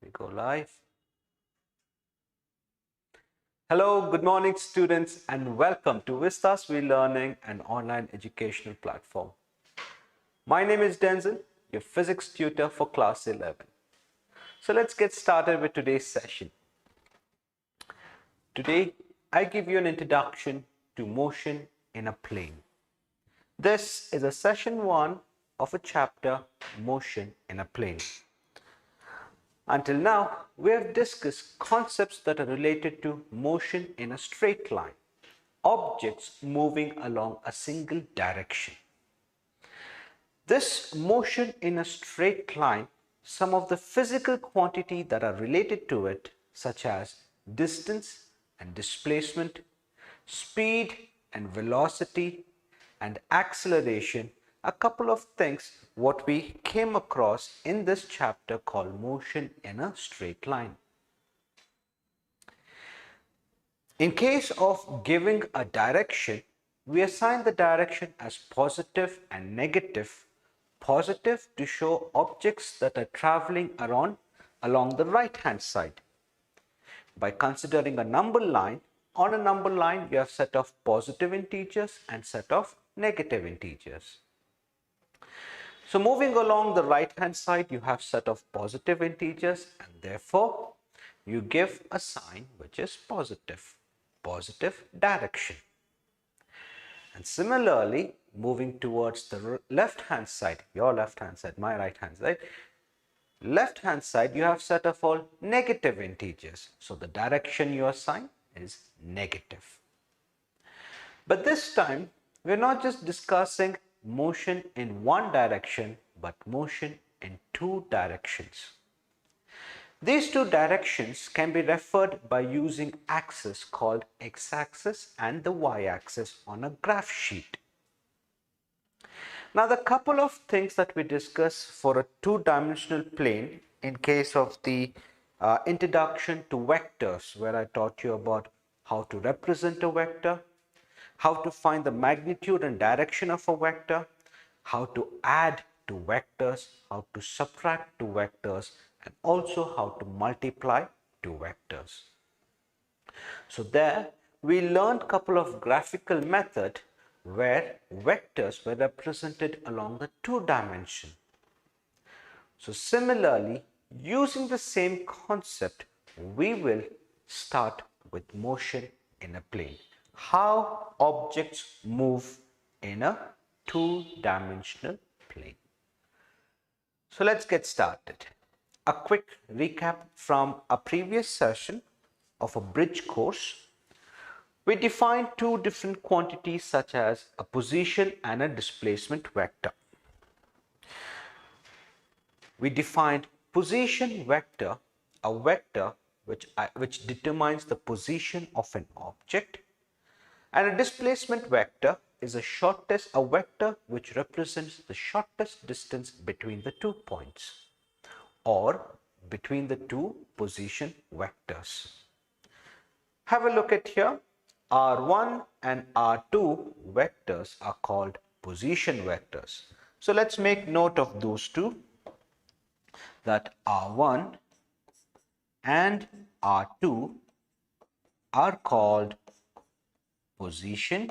We go live. Hello, good morning students and welcome to Vista's Learning, an online educational platform. My name is Denzil, your physics tutor for class 11. So let's get started with today's session. Today, I give you an introduction to motion in a plane. This is a session 1 of a chapter, Motion in a Plane. Until now, we have discussed concepts that are related to motion in a straight line, objects moving along a single direction. This motion in a straight line, some of the physical quantity that are related to it, such as distance and displacement, speed and velocity, and acceleration, a couple of things what we came across in this chapter called motion in a straight line. In case of giving a direction, we assign the direction as positive and negative. Positive to show objects that are traveling along the right hand side. By considering a number line, on a number line you have set of positive integers and set of negative integers. So moving along the right hand side, you have set of positive integers and therefore you give a sign which is positive direction. And similarly, moving towards the left hand side, your left hand side, my right hand side, left hand side you have set of all negative integers. So the direction you assign is negative. But this time we are not just discussing motion in one direction, but motion in two directions. These two directions can be referred by using axes called x-axis and the y-axis on a graph sheet. Now the couple of things that we discuss for a two-dimensional plane in case of the introduction to vectors, where I taught you about how to represent a vector, how to find the magnitude and direction of a vector, how to add to vectors, how to subtract to vectors, and also how to multiply to vectors. So there we learned a couple of graphical methods where vectors were represented along the two dimension. So similarly, using the same concept, we will start with motion in a plane. How objects move in a two-dimensional plane. So let's get started. A quick recap from a previous session of a bridge course. We defined two different quantities such as a position and a displacement vector. We defined position vector, a vector which determines the position of an object, and a displacement vector is a vector which represents the shortest distance between the 2 points or between the two position vectors. Have a look at here. R1 and R2 vectors are called position vectors. So let's make note of those two, that R1 and R2 are called position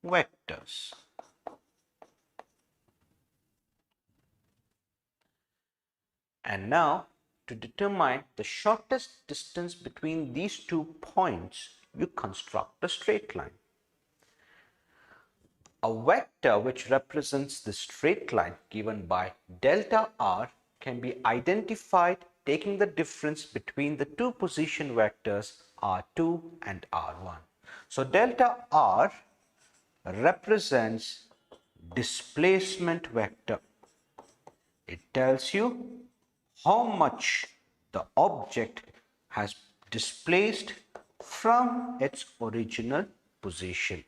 vectors. And now, to determine the shortest distance between these 2 points, you construct a straight line. A vector which represents the straight line given by delta r can be identified taking the difference between the two position vectors r2 and r1. So delta r represents displacement vector. It tells you how much the object has displaced from its original position.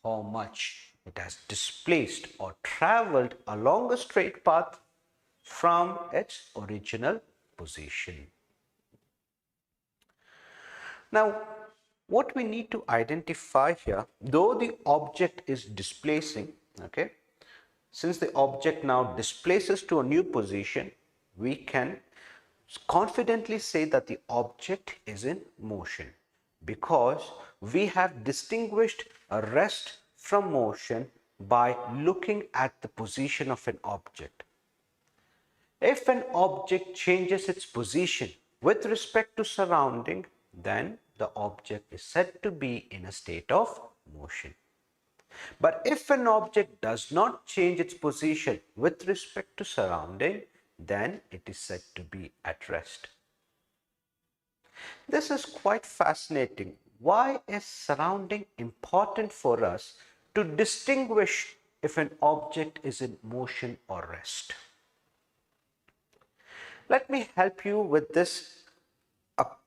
How much it has displaced or traveled along a straight path from its original position. Now, what we need to identify here, though the object is displacing, okay, since the object now displaces to a new position, we can confidently say that the object is in motion because we have distinguished a rest from motion by looking at the position of an object. If an object changes its position with respect to surrounding, then the object is said to be in a state of motion. But if an object does not change its position with respect to surrounding, then it is said to be at rest. This is quite fascinating. Why is surrounding important for us to distinguish if an object is in motion or rest? Let me help you with this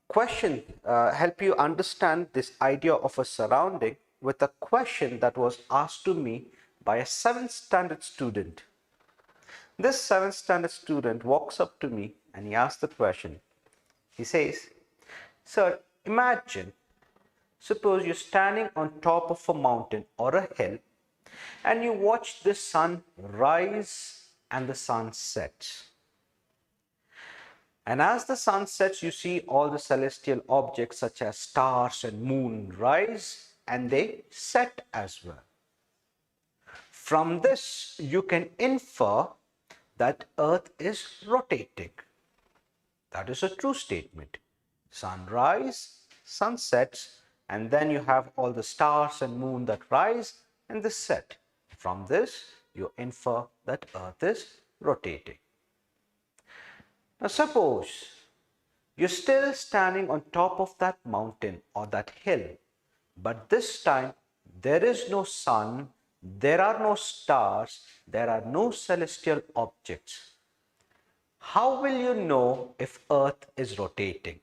question, help you understand this idea of a surrounding with a question that was asked to me by a 7th standard student. This 7th standard student walks up to me and he asks the question. He says, "Sir, imagine, suppose you're standing on top of a mountain or a hill and you watch the sun rise and the sun sets. And as the sun sets, you see all the celestial objects such as stars and moon rise and they set as well. From this, you can infer that Earth is rotating. That is a true statement. Sunrise, sun sets, and then you have all the stars and moon that rise and they set. From this, you infer that Earth is rotating. Now suppose you're still standing on top of that mountain or that hill, but this time there is no sun, there are no stars, there are no celestial objects. How will you know if Earth is rotating?"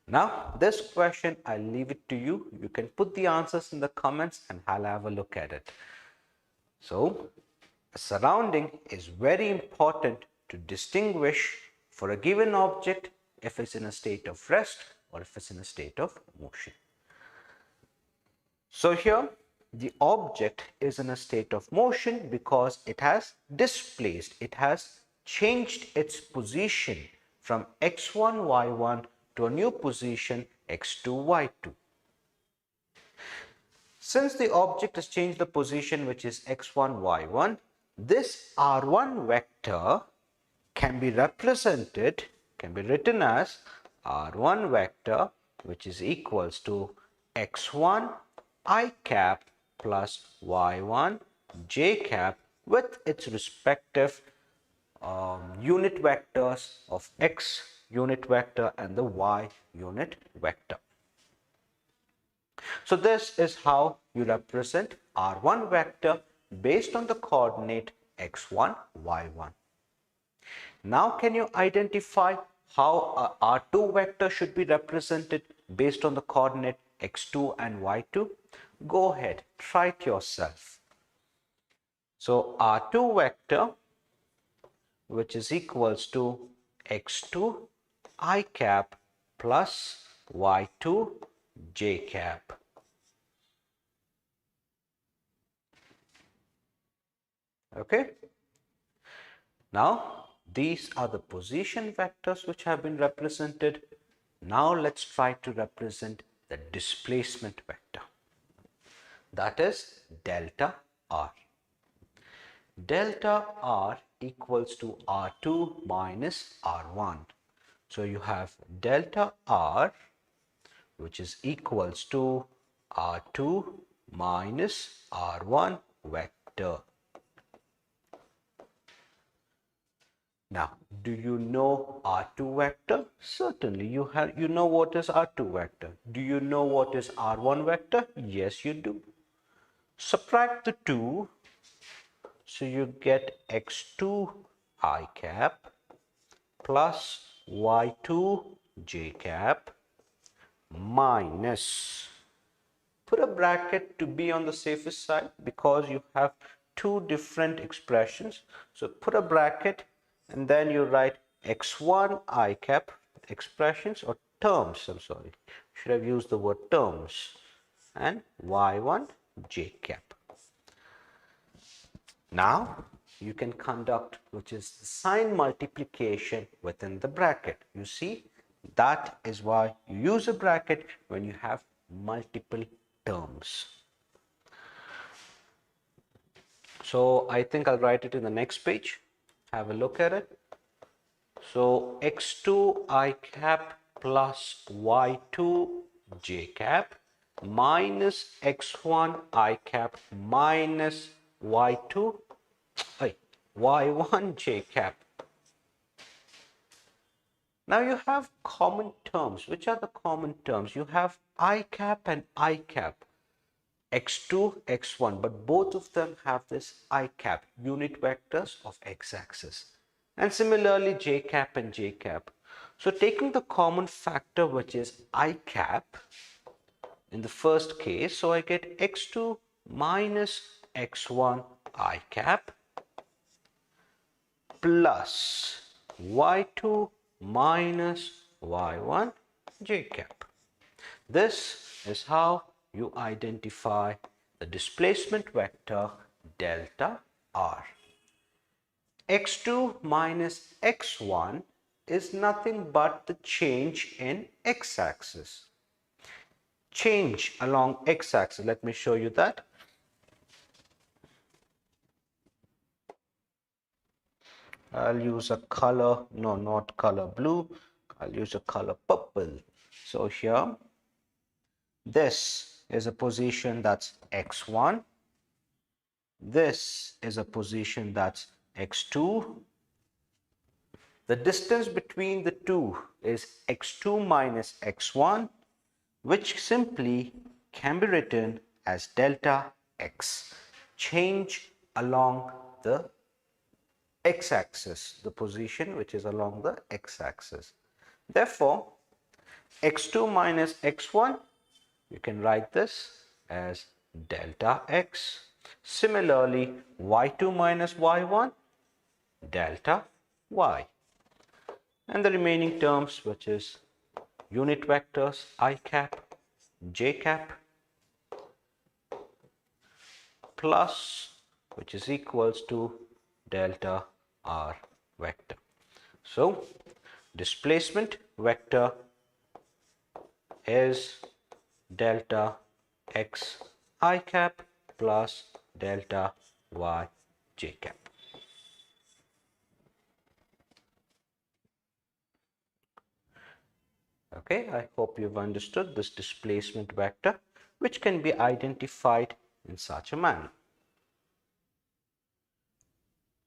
Now, this question, I'll leave it to you. You can put the answers in the comments and I'll have a look at it. So, a surrounding is very important to distinguish for a given object if it's in a state of rest or if it's in a state of motion. So here, the object is in a state of motion because it has displaced, it has changed its position from x1, y1 to a new position x2, y2. Since the object has changed the position, which is x1, y1, this r1 vector can be represented, can be written as r1 vector, which is equals to x1 I cap plus y1 j cap with its respective unit vectors of x unit vector and the y unit vector. So this is how you represent r1 vector based on the coordinate x1, y1. Now can you identify how r2 vector should be represented based on the coordinate x2 and y2? Go ahead, try it yourself. So r2 vector, which is equals to x2 I cap plus y2 j cap. Okay. Now these are the position vectors which have been represented. Now let's try to represent the displacement vector. That is delta r. Delta r equals to r2 minus r1. So you have delta r, which is equals to r2 minus r1 vector. Now, do you know r2 vector? Certainly, you know what is r2 vector. Do you know what is r1 vector? Yes, you do. Subtract the 2, so you get x2 I cap plus y2 j cap minus, put a bracket to be on the safest side because you have two different expressions. So put a bracket and then you write x1 I cap expressions or terms, I'm sorry, should have used the word terms, and y1 j cap. Now you can conduct, which is the sign multiplication within the bracket. You see, that is why you use a bracket when you have multiple terms. So I think I'll write it in the next page. Have a look at it. So x2 I cap plus y2 j cap minus x1 I cap minus y2 y1 j cap. Now you have common terms. Which are the common terms? You have I cap and I cap, x2, x1, but both of them have this I cap, unit vectors of x-axis. And similarly j cap and j cap. So taking the common factor, which is I cap in the first case, so I get x2 minus x1 I cap plus y2 minus y1 j cap. This is how you identify the displacement vector delta r. x2 minus x1 is nothing but the change in x-axis. Change along x-axis. Let me show you that. I'll use a color, no, not color blue. I'll use a color purple. So here, this is a position that's x1. This is a position that's x2. The distance between the two is x2 minus x1, which simply can be written as delta x. Change along the x-axis, the position which is along the x-axis. Therefore, x2 minus x1, you can write this as delta x. Similarly, y2 minus y1, delta y. And the remaining terms, which is unit vectors I cap, j cap, plus, which is equals to delta r vector. So displacement vector is delta x I cap plus delta y j cap. Okay, I hope you've understood this displacement vector, which can be identified in such a manner.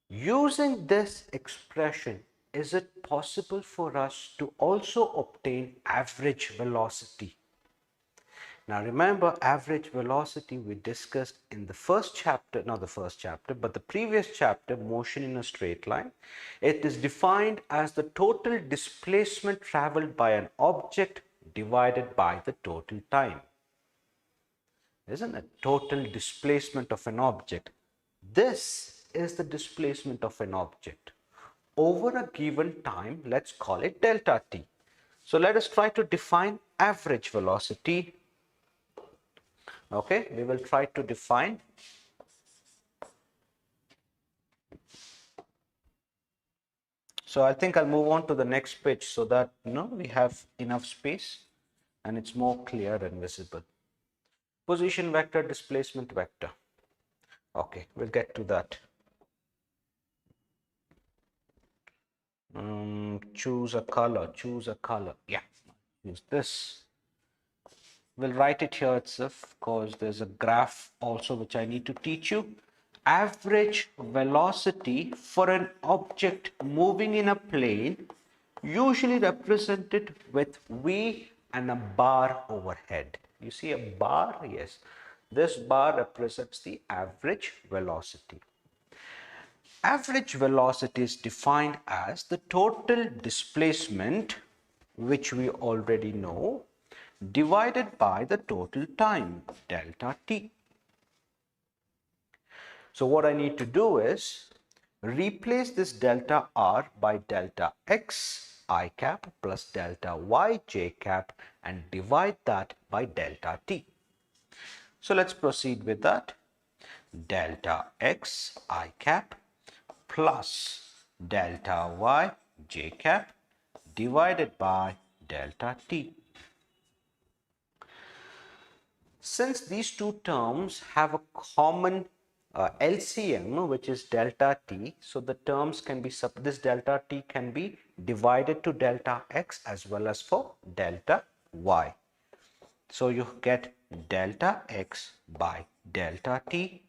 Using this expression, is it possible for us to also obtain average velocity? Now remember, average velocity we discussed in the first chapter, not the first chapter, but the previous chapter, motion in a straight line. It is defined as the total displacement traveled by an object divided by the total time. Isn't it? Total displacement of an object. This is the displacement of an object over a given time. Let's call it delta t. So let us try to define average velocity. Okay, we will try to define. So I think I'll move on to the next page so that we have enough space and it's more clear and visible. Position vector, displacement vector. Okay, we'll get to that. Choose a color. Yeah, use this. We'll write it here itself because there's a graph also which I need to teach you. Average velocity for an object moving in a plane, usually represented with V and a bar overhead. You see a bar? Yes. This bar represents the average velocity. Average velocity is defined as the total displacement, which we already know, divided by the total time, delta t. So what I need to do is replace this delta r by delta x I cap plus delta y j cap and divide that by delta t. So let's proceed with that. Delta x I cap plus delta y j cap divided by delta t. Since these two terms have a common LCM, which is delta t, so the terms can be, this delta t can be divided to delta x as well as for delta y. So you get delta x by delta t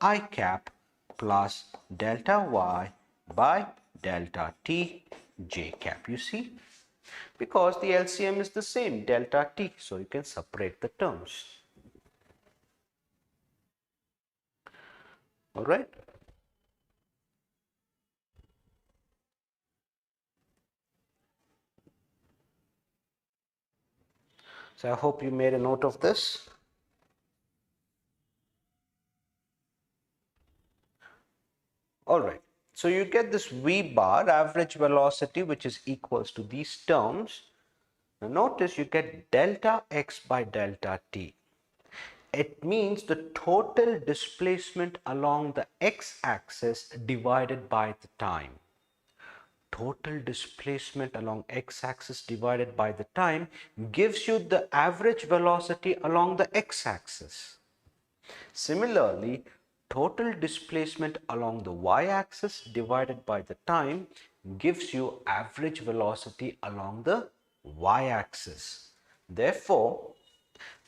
I cap plus delta y by delta t j cap. You see, because the LCM is the same, delta t, so you can separate the terms. All right. So I hope you made a note of this. All right. So you get this V bar, average velocity, which is equals to these terms. Now notice you get delta x by delta t. It means the total displacement along the x-axis divided by the time. Total displacement along x-axis divided by the time gives you the average velocity along the x-axis. Similarly, total displacement along the y-axis divided by the time gives you average velocity along the y-axis. Therefore,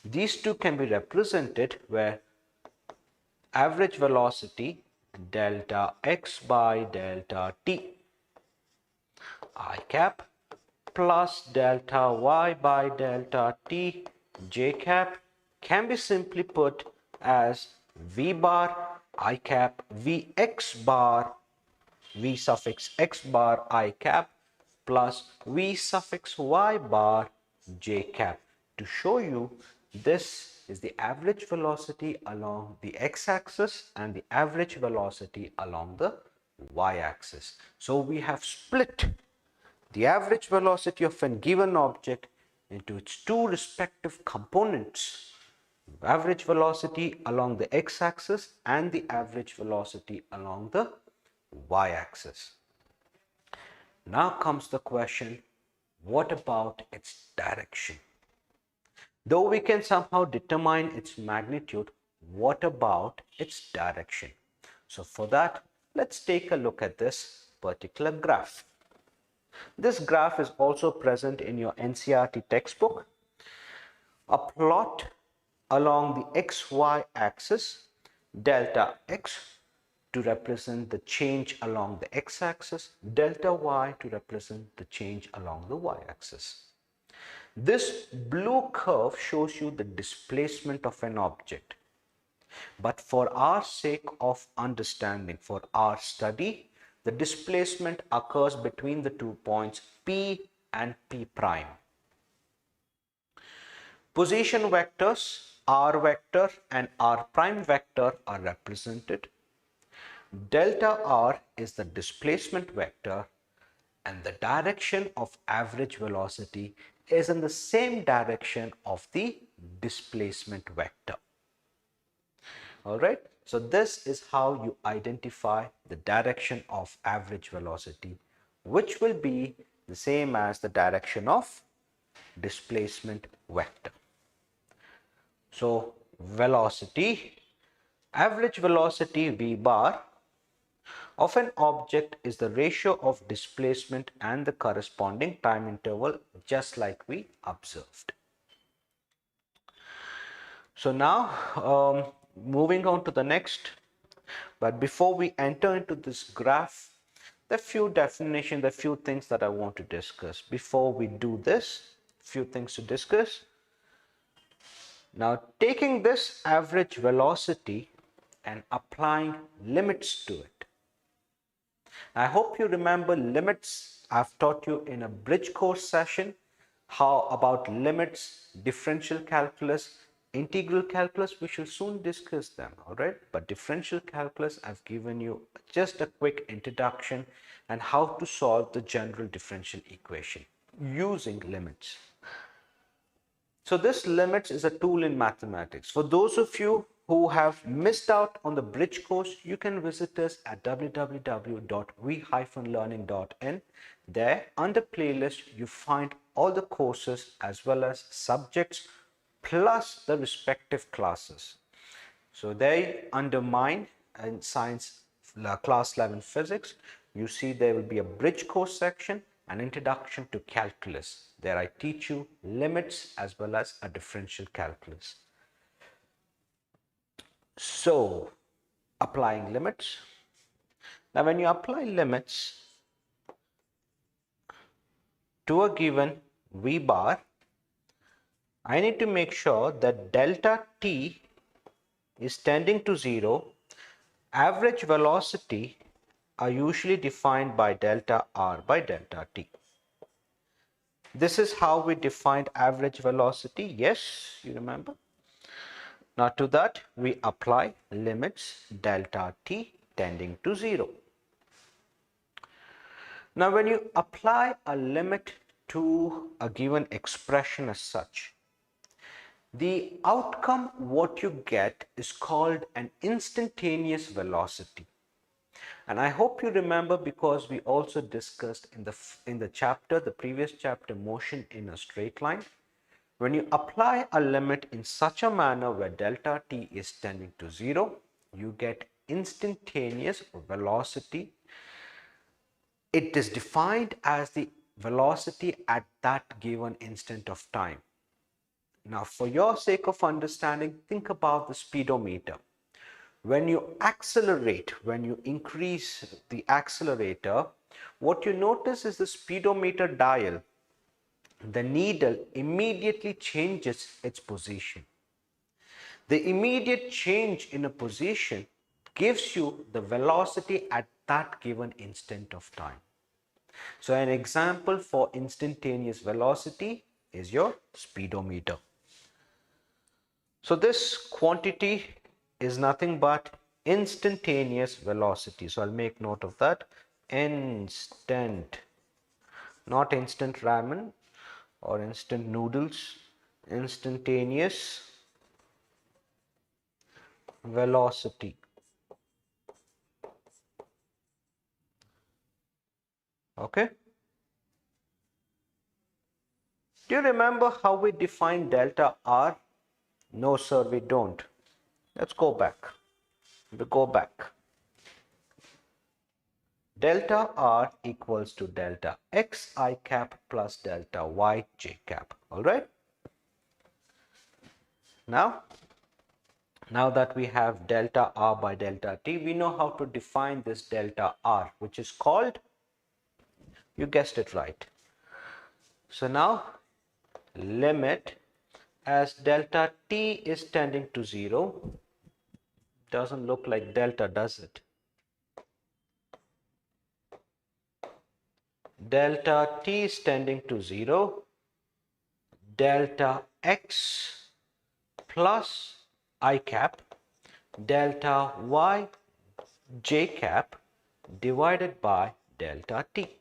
these two can be represented where average velocity delta x by delta t I cap plus delta y by delta t j cap can be simply put as v bar I cap vx bar v suffix x bar I cap plus v suffix y bar j cap. To show you, this is the average velocity along the x-axis and the average velocity along the y-axis. So we have split the average velocity of a given object into its two respective components, average velocity along the x-axis and the average velocity along the y-axis. Now comes the question, what about its direction? Though we can somehow determine its magnitude, what about its direction? So for that, let's take a look at this particular graph. This graph is also present in your NCERT textbook. A plot along the xy axis, delta x to represent the change along the x-axis, delta y to represent the change along the y-axis. This blue curve shows you the displacement of an object. But for our sake of understanding, for our study, the displacement occurs between the 2 points P and P prime. Position vectors R vector and R prime vector are represented. Delta R is the displacement vector and the direction of average velocity is in the same direction of the displacement vector. All right, so this is how you identify the direction of average velocity, which will be the same as the direction of displacement vector. So velocity, average velocity v bar of an object is the ratio of displacement and the corresponding time interval, just like we observed. So now moving on to the next, but before we enter into this graph, there are few definitions, there are few things that I want to discuss. Before we do this, few things to discuss. Now taking this average velocity and applying limits to it. I hope you remember limits. I've taught you in a bridge course session how about limits, differential calculus, integral calculus. We shall soon discuss them, all right? But differential calculus, I've given you just a quick introduction and how to solve the general differential equation using limits. So this limits is a tool in mathematics. For those of you who have missed out on the bridge course, you can visit us at www.we-learning.in. There, under playlist, you find all the courses as well as subjects plus the respective classes. So there, under mine and science class 11 physics, you see there will be a bridge course section, an introduction to calculus. There I teach you limits as well as a differential calculus. So, applying limits. Now, when you apply limits to a given v bar, I need to make sure that delta t is tending to 0. Average velocity are usually defined by delta r by delta t. This is how we defined average velocity. Yes, you remember? Now to that we apply limits delta t tending to 0. Now when you apply a limit to a given expression as such, the outcome what you get is called an instantaneous velocity. And I hope you remember, because we also discussed in the chapter, the previous chapter, motion in a straight line. When you apply a limit in such a manner where delta t is tending to 0, you get instantaneous velocity. It is defined as the velocity at that given instant of time. Now, for your sake of understanding, think about the speedometer. When you accelerate, when you increase the accelerator, what you notice is the speedometer dial, the needle immediately changes its position. The immediate change in a position gives you the velocity at that given instant of time. So an example for instantaneous velocity is your speedometer. So this quantity is nothing but instantaneous velocity. So I'll make note of that. Instant, not instant ramen or instant noodles, instantaneous velocity. Okay. Do you remember how we define delta r? No, sir, we don't. Let's go back. We go back. Delta r equals to delta x I cap plus delta y j cap. All right. Now that we have delta r by delta t, we know how to define this delta r, which is called, you guessed it right. So now limit as delta t is tending to 0. Doesn't look like delta, does it? Delta t is tending to 0. Delta x plus I cap delta y j cap divided by delta t.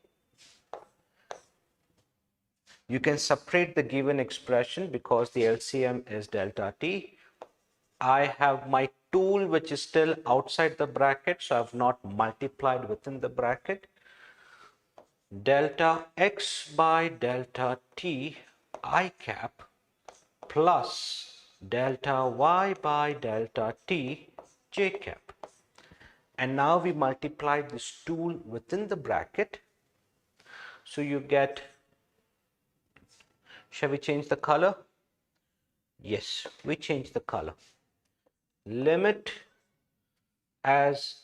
You can separate the given expression because the LCM is delta t. I have my tool which is still outside the bracket, so I have not multiplied within the bracket. Delta x by delta t I cap plus delta y by delta t j cap. And now we multiply this tool within the bracket. So you get, shall we change the color? Yes, we change the color. Limit as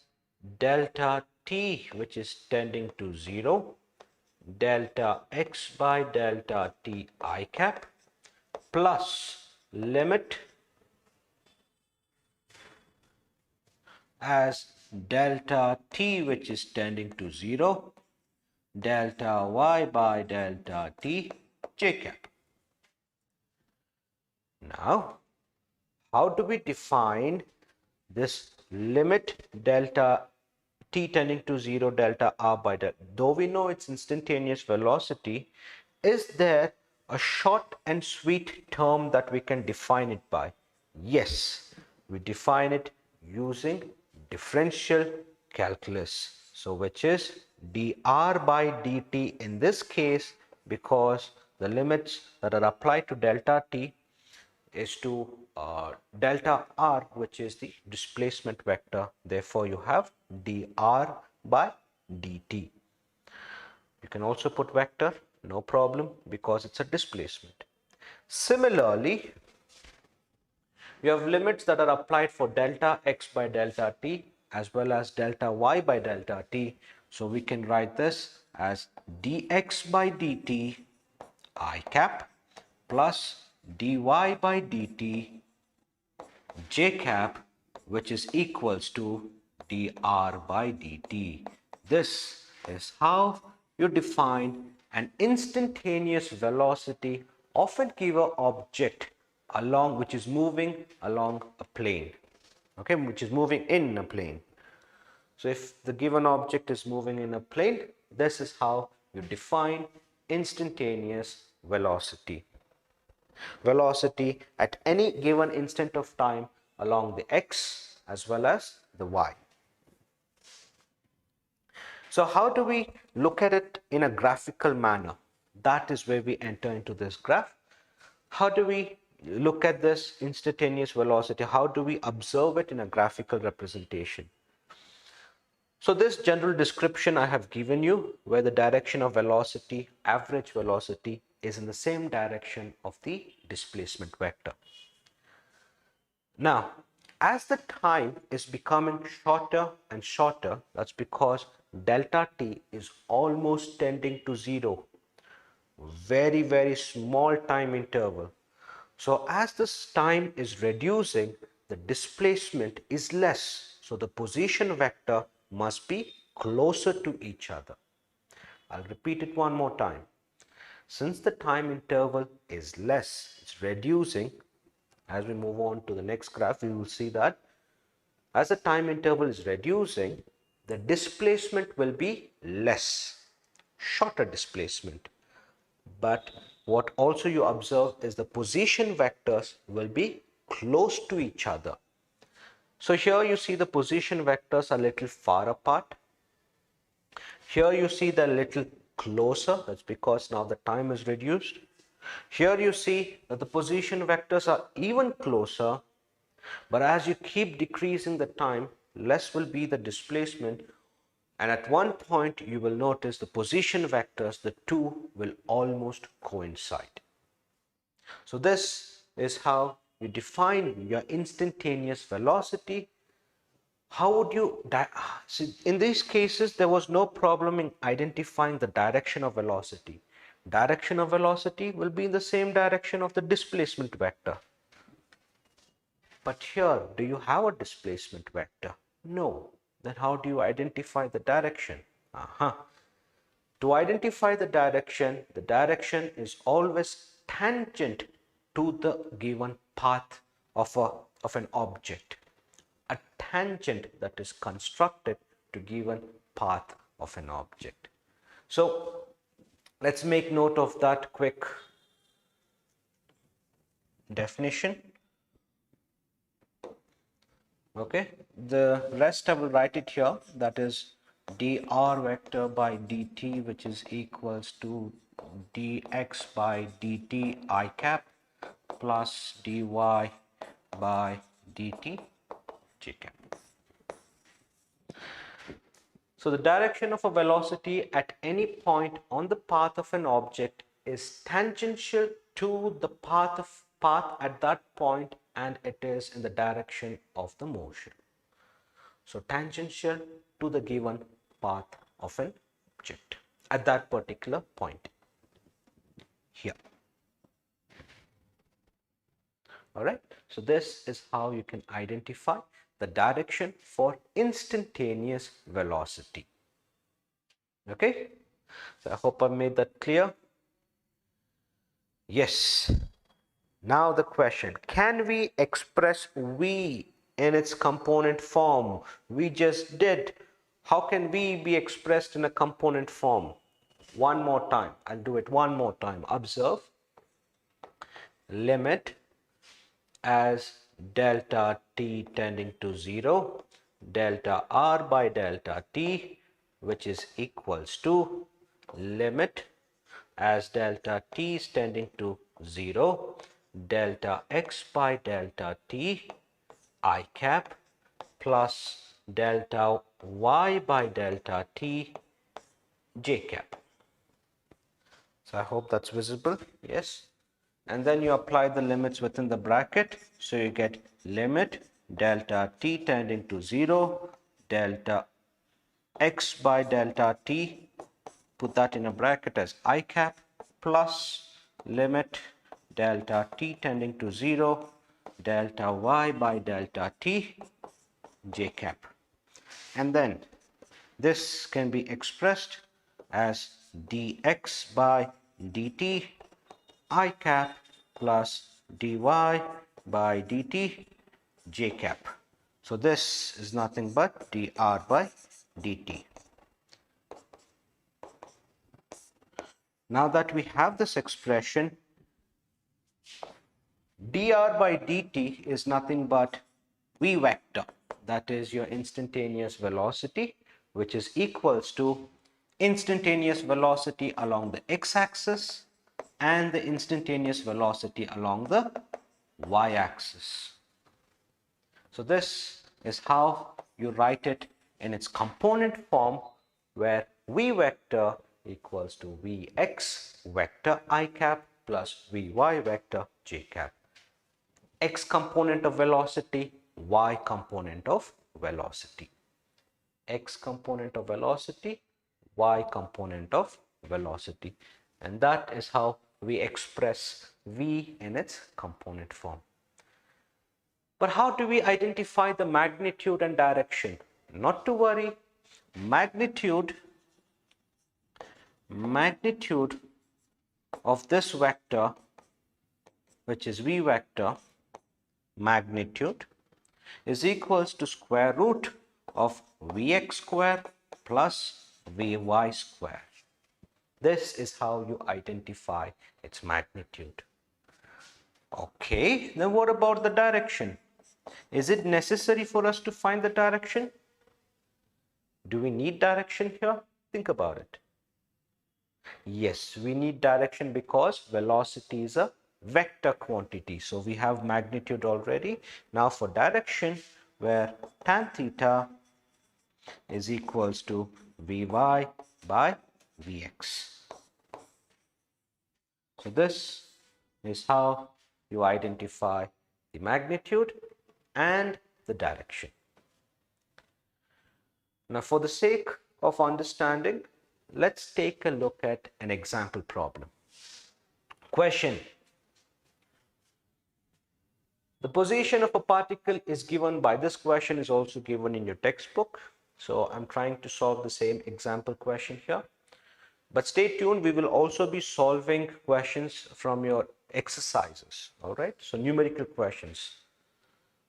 delta t, which is tending to 0, delta x by delta t I cap plus limit as delta t, which is tending to 0, delta y by delta t j cap. Now, how do we define this limit delta t tending to 0 delta r by delta? Though we know it's instantaneous velocity, is there a short and sweet term that we can define it by? Yes, we define it using differential calculus. So which is dr by dt in this case, because the limits that are applied to delta t is to delta r, which is the displacement vector. Therefore, you have dr by dt. You can also put vector, no problem, because it's a displacement. Similarly, you have limits that are applied for delta x by delta t as well as delta y by delta t. So we can write this as dx by dt I cap plus dy by dt j cap, which is equals to dr by dt. This is how you define an instantaneous velocity of a given object along which is moving along a plane, okay, which is moving in a plane. So if the given object is moving in a plane, this is how you define instantaneous velocity. Velocity at any given instant of time along the x as well as the y. So how do we look at it in a graphical manner? That is where we enter into this graph. How do we look at this instantaneous velocity? How do we observe it in a graphical representation? So this general description I have given you, where the direction of velocity, average velocity, is in the same direction of the displacement vector. Now, as the time is becoming shorter and shorter, that's because delta t is almost tending to zero. Very, very small time interval. So as this time is reducing, the displacement is less. So the position vector must be closer to each other. I'll repeat it one more time. Since the time interval is less, it's reducing. As we move on to the next graph, we will see that as the time interval is reducing, the displacement will be less, shorter displacement. But what also you observe is the position vectors will be close to each other. So here you see the position vectors are a little far apart. Here you see they're a little closer. That's because now the time is reduced. Here you see that the position vectors are even closer, but as you keep decreasing the time, less will be the displacement, and at one point you will notice the position vectors, the two will almost coincide. So this is how you define your instantaneous velocity. How would you, see, in these cases there was no problem in identifying the direction of velocity. Direction of velocity will be in the same direction of the displacement vector. But here, do you have a displacement vector? No. Then how do you identify the direction? To identify the direction is always tangent to the given path of an object. A tangent that is constructed to given path of an object. So let's make note of that quick definition. Okay, the rest I will write it here. That is dr vector by dt, which is equals to dx by dt I cap plus dy by dt j cap. So the direction of a velocity at any point on the path of an object is tangential to the path at that point, and it is in the direction of the motion. So tangential to the given path of an object at that particular point here. All right, so this is how you can identify the direction for instantaneous velocity. Okay, so I hope I made that clear. Yes. Now the question, can we express V in its component form? We just did. How can V be expressed in a component form? One more time. I'll do it one more time. Observe. Limit as delta t tending to 0, delta r by delta t, which is equals to limit as delta t is tending to 0, delta x by delta t I cap plus delta y by delta t j cap. So I hope that's visible. Yes. And then you apply the limits within the bracket. So you get limit delta t tending to 0, delta x by delta t, put that in a bracket as I cap, plus limit delta t tending to 0, delta y by delta t j cap. And then this can be expressed as dx by dt I cap plus dy by dt j cap. So this is nothing but dr by dt. Now that we have this expression, dr by dt is nothing but v vector, that is your instantaneous velocity, which is equals to instantaneous velocity along the x-axis and the instantaneous velocity along the y-axis. So this is how you write it in its component form, where v vector equals to vx vector I cap plus vy vector j cap. X component of velocity, y component of velocity. X component of velocity, y component of velocity. And that is how we express v in its component form. But how do we identify the magnitude and direction? Not to worry, magnitude of this vector, which is v vector, magnitude is equals to square root of vx square plus vy square. This is how you identify its magnitude. Okay, then what about the direction? Is it necessary for us to find the direction? Do we need direction here? Think about it. Yes, we need direction because velocity is a vector quantity. So we have magnitude already. Now for direction, where tan theta is equals to Vy by Vx. So this is how you identify the magnitude and the direction. Now for the sake of understanding, let's take a look at an example problem. Question. The position of a particle is given by this question is also given in your textbook. So I'm trying to solve the same example question here. But stay tuned, we will also be solving questions from your exercises. All right, so numerical questions.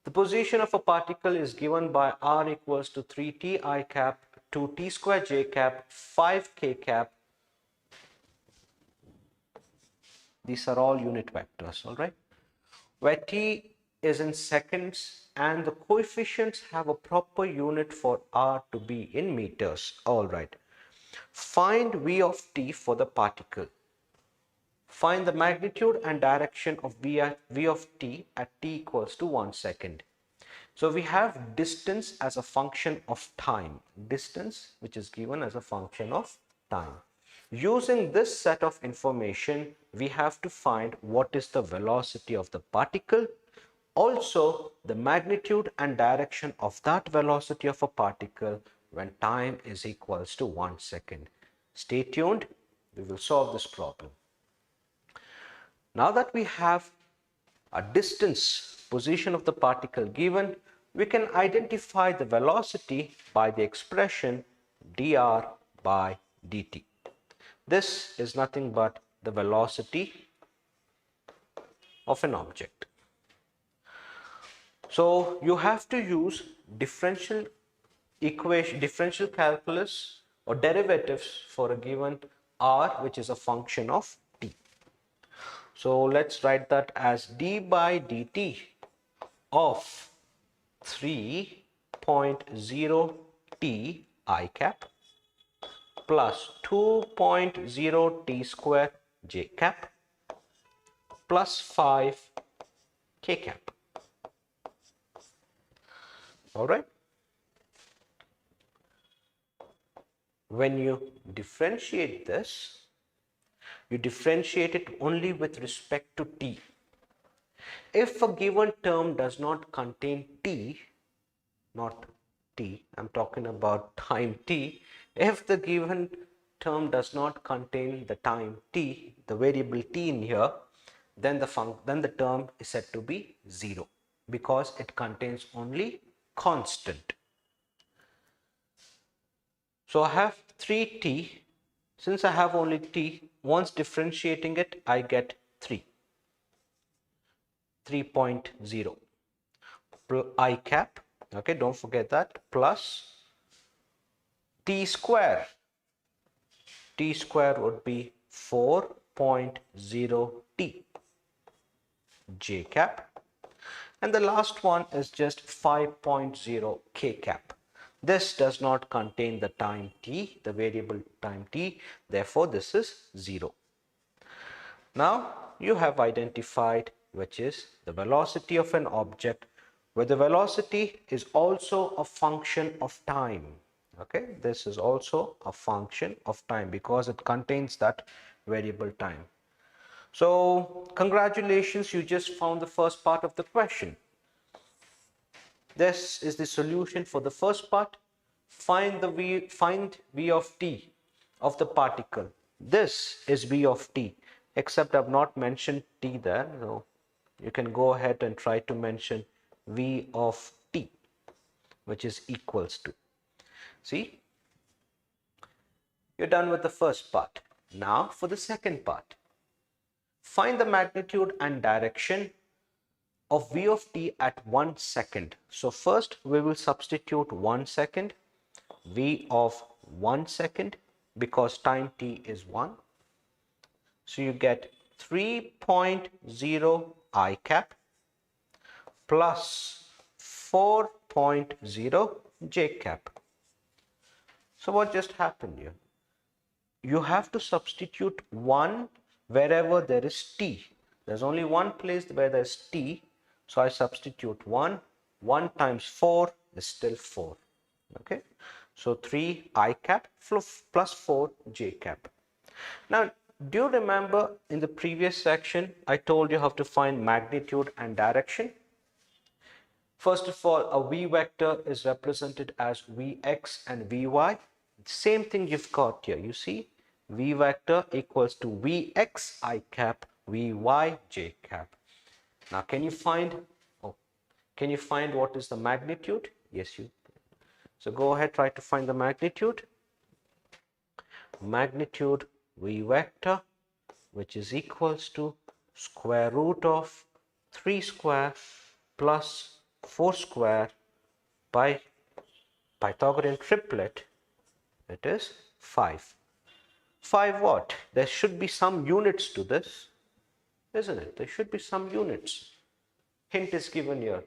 The position of a particle is given by r equals to 3t I cap, 2t square j cap, 5k cap. These are all unit vectors, all right, where t is in seconds and the coefficients have a proper unit for r to be in meters. All right, find v of t for the particle. Find the magnitude and direction of v of t at t equals to 1 second. So we have distance as a function of time. Distance which is given as a function of time. Using this set of information, we have to find what is the velocity of the particle. Also, the magnitude and direction of that velocity of a particle when time is equals to 1 second. Stay tuned. We will solve this problem. Now that we have a distance, position of the particle given, we can identify the velocity by the expression dr by dt. This is nothing but the velocity of an object. So you have to use differential equation, differential calculus or derivatives for a given r, which is a function of t. So let's write that as d by dt of 3.0 t I cap plus 2.0 t square j cap plus 5 k cap. All right. When you differentiate this, you differentiate it only with respect to t. If a given term does not contain t, not t, I'm talking about time t. If the given term does not contain the time t, the variable t in here, then the term is said to be 0 because it contains only constant. So I have 3t. Since I have only t, once differentiating it, I get 3.0 I cap, okay, don't forget that, plus t square. T square would be 4.0 t j cap, and the last one is just 5.0 k cap. This does not contain the time t, the variable time t, therefore this is 0. Now you have identified which is the velocity of an object, where the velocity is also a function of time. Okay, this is also a function of time because it contains that variable time. So congratulations, you just found the first part of the question. This is the solution for the first part. Find v of t of the particle. This is v of t, except I've not mentioned t there. So you can go ahead and try to mention v of t, which is equals to. See, you're done with the first part. Now for the second part. Find the magnitude and direction of v of t at 1 second. So first we will substitute 1 second, v of 1 second, because time t is 1. So you get 3.0 I cap plus 4.0 j cap. So what just happened here? You have to substitute 1 wherever there is t. There's only one place where there's t. So I substitute 1. 1 times 4 is still 4. Okay. So 3 I cap plus 4 j cap. Now, do you remember in the previous section, I told you how to find magnitude and direction? First of all, a v vector is represented as vx and vy. Same thing you've got here. You see, v vector equals to vx I cap, vy j cap. Now, can you find what is the magnitude? Yes, you. So go ahead, try to find the magnitude. Magnitude v vector, which is equals to square root of 3 square plus 4 square by Pythagorean triplet, it is 5. 5 what? There should be some units to this, isn't it? There should be some units. Hint is given here.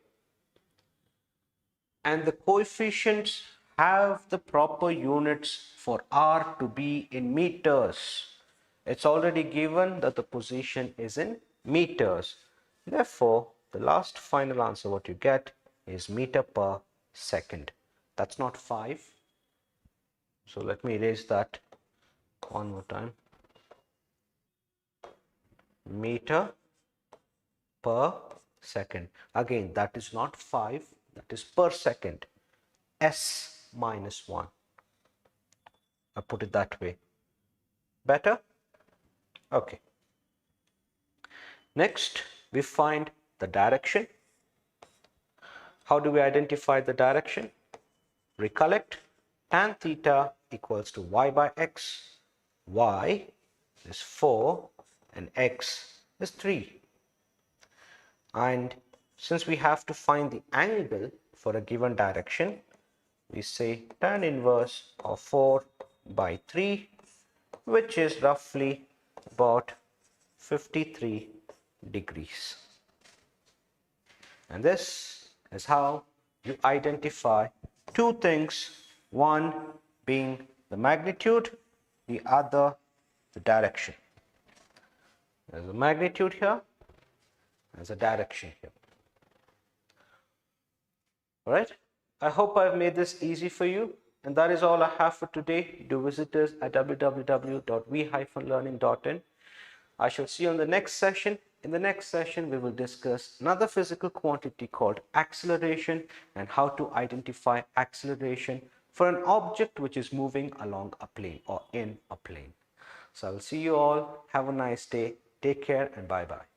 And the coefficients have the proper units for r to be in meters. It's already given that the position is in meters. Therefore, the last final answer what you get is meter per second. That's not 5. So let me erase that one more time. Meter per second. Again, that is not 5, that is per second. S minus 1. I put it that way. Better? Okay. Next, we find the direction. How do we identify the direction? Recollect, tan theta equals to y by x. Y is 4 and x is 3. And since we have to find the angle for a given direction, we say tan inverse of 4 by 3, which is roughly about 53 degrees. And this is how you identify two things, one being the magnitude, the other the direction. There's a magnitude here, there's a direction here. All right, I hope I've made this easy for you. And that is all I have for today. Do visit us at www.we-learning.in. I shall see you on the next session. In the next session, we will discuss another physical quantity called acceleration and how to identify acceleration for an object which is moving along a plane or in a plane. So I will see you all. Have a nice day. Take care and bye-bye.